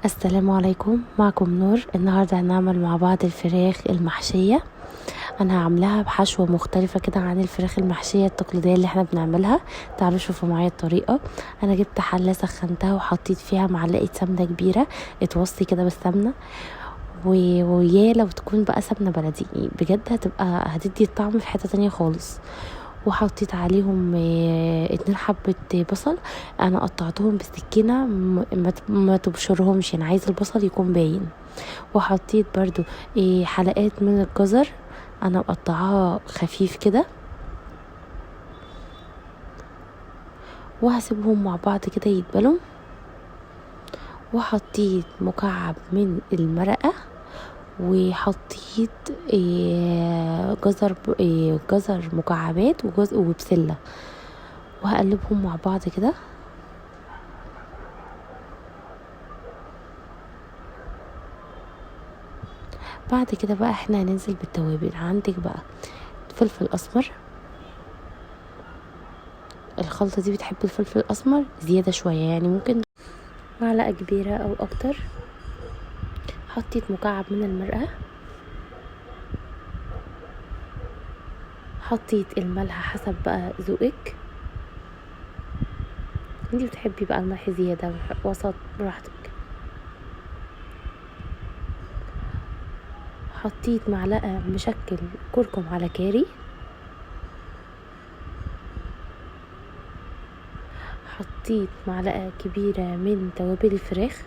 السلام عليكم، معكم نور. النهاردة هنعمل مع بعض الفراخ المحشية. انا هعملها بحشوة مختلفة كده عن الفراخ المحشية التقليدية اللي احنا بنعملها. تعالوا شوفوا معايا الطريقة. انا جبت حلة سخنتها وحطيت فيها معلقة سمنة كبيرة اتوصي كده بالسمنة، ويا لو تكون بقى سمنة بلدي بجد هتدي الطعم في حتة تانية خالص. وحطيت عليهم 2 حبة بصل. انا قطعتهم بالسكينة، ما تبشرهمش، يعني عايز البصل يكون باين. وحطيت برضو حلقات من الجزر، انا مقطعاها خفيف كده. وهسيبهم مع بعض كده يتبلوا. وحطيت مكعب من المرقة، وحطيت جزر مكعبات وبسلة، وهقلبهم مع بعض كده. بعد كده بقى احنا هننزل بالتوابل. عندك بقى فلفل اسمر، الخلطة دي بتحب الفلفل الاسمر زيادة شوية، يعني ممكن معلقة كبيرة او اكتر. حطيت مكعب من المرقة، حطيت الملح حسب بقى ذوقك، انتي بتحبي بقى الملح زيادة وسط براحتك. حطيت معلقة مشكل كركم على كاري، حطيت معلقة كبيرة من توابل الفراخ،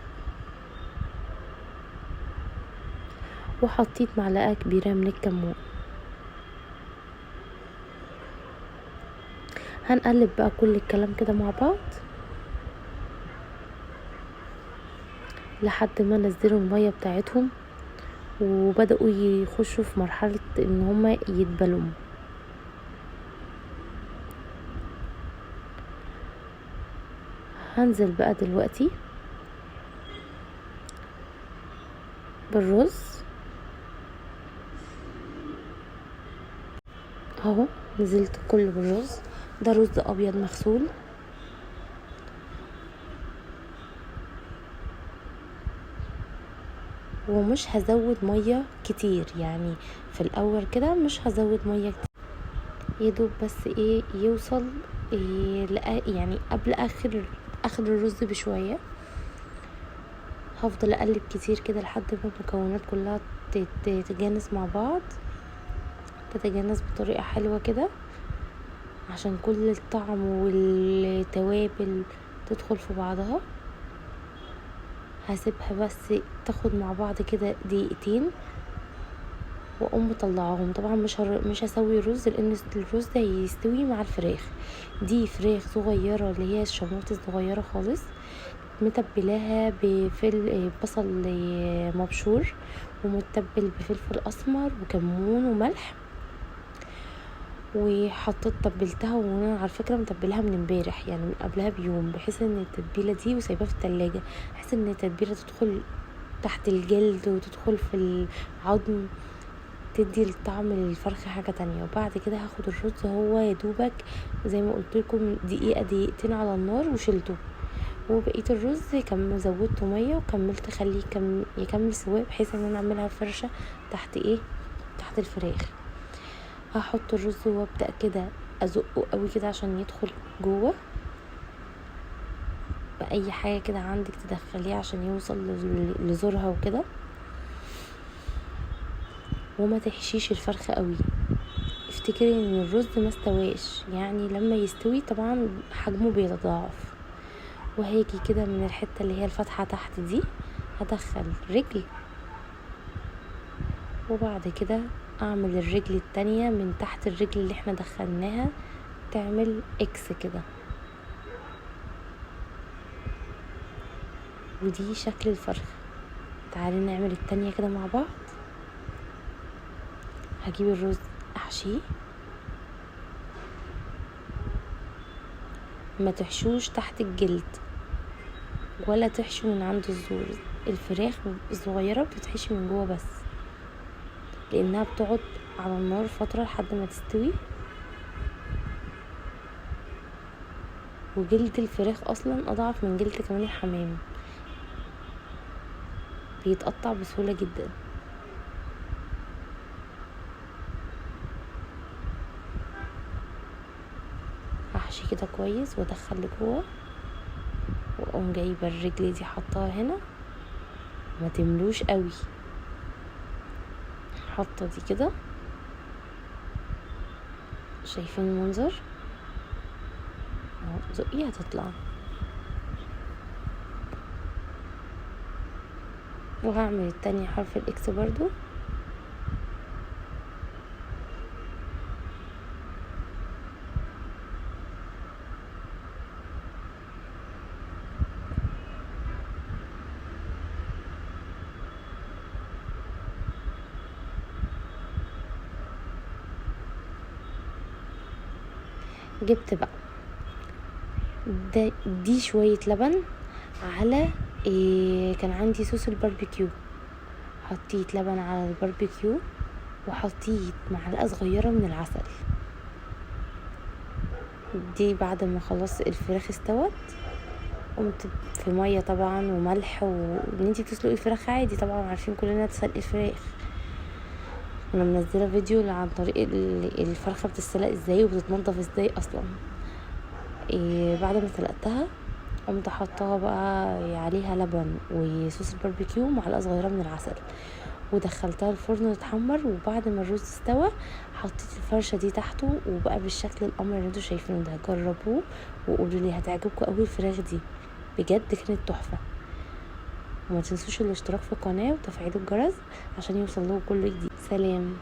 وحطيت معلقة كبيرة من الكمون. هنقلب بقى كل الكلام كده مع بعض لحد ما نزلوا المية بتاعتهم وبدأوا يخشوا في مرحلة ان هما يتبلوا. هنزل بقى دلوقتي بالرز اهو، نزلت كله بالرز. ده رز ابيض مغسول، ومش هزود ميه كتير، يعني في الاول كده مش هزود ميه كتير، يدوب بس يوصل يعني قبل اخر الرز بشويه. هفضل اقلب كتير كده لحد ما المكونات كلها تتجانس مع بعض، تتجانس بطريقه حلوه كده عشان كل الطعم والتوابل تدخل في بعضها. هسيبها بس تاخد مع بعض كده دقيقتين واقوم مطلعاهم. طبعا مش هسوي الرز لان الرز ده يستوي مع الفراخ. دي فراخ صغيره اللي هي الشموط الصغيره خالص، متبلاها بصل مبشور، ومتبل بفلفل اسمر وكمون وملح. وحطيت تبلتها، وانا على فكره متبلها من امبارح، يعني من قبلها بيوم، بحيث ان التتبيله دي وسايباها في التلاجة، بحيث ان التتبيله تدخل تحت الجلد وتدخل في العظم، تدي الطعم للفرخه حاجه تانية. وبعد كده هاخد الرز، هو يا دوبك زي ما قلت لكم دقيقتين على النار وشلته. وبقيه الرز زودته ميه وكملت خليه يكمل سواء، بحيث ان انا اعملها فرشه تحت الفراخ. هحط الرز وابدا كده ازقه قوي كده عشان يدخل جوه باي حاجه كده عندك تدخليه عشان يوصل لزورها وكده. وما تحشيش الفرخه قوي، افتكري ان الرز ما استواش، يعني لما يستوي طبعا حجمه بيتضاعف. وهيجي كده من الحته اللي هي الفتحه تحت دي هدخل رجل، وبعد كده اعمل الرجل التانية من تحت الرجل اللي احنا دخلناها، تعمل اكس كده. ودي شكل الفرخ. تعالي نعمل التانية كده مع بعض. هجيب الرز احشيه، ما تحشوش تحت الجلد ولا تحشو من عند الزور. الفراخ الصغيرة بتتحشي من جوه بس، لانها بتقعد على النار فترة لحد ما تستوي. وجلد الفراخ اصلا اضعف من جلد كمان الحمام. بيتقطع بسهولة جدا. هحشي كده كويس وادخل لجوه، واقوم جايبه الرجل دي حطاها هنا، ما تملوش قوي، حاطه دي كده. شايفين المنظر اهو، زقي هتطلع. وهعمل التانية حرف الاكس برضو. جبت بقى دي شوية لبن على كان عندي صوص الباربيكيو، حطيت لبن على الباربيكيو وحطيت معلقة صغيرة من العسل. دي بعد ما خلاص الفراخ استوت، قمت في مية طبعا وملح، وان انتي بتسلقي الفراخ عادي طبعا، عارفين كلنا تسلقي الفراخ. انا منزله فيديو عن طريق الفرخه بتتسلق ازاي وبتتنضف ازاي اصلا. بعد ما سلقتها قمت حطاها بقى عليها لبن وصوص الباربيكيو ومعلقه صغيره من العسل، ودخلتها الفرن تتحمر. وبعد ما الرز استوى حطيت الفرشه دي تحته، وبقى بالشكل القمر اللي انتوا شايفينه ده. جربوه وقولوا لي هتعجبكم قوي الفراخ دي، بجد كانت تحفه. وما تنسوش الاشتراك في القناه وتفعيل الجرس عشان يوصل لكم كل جديد. سلام.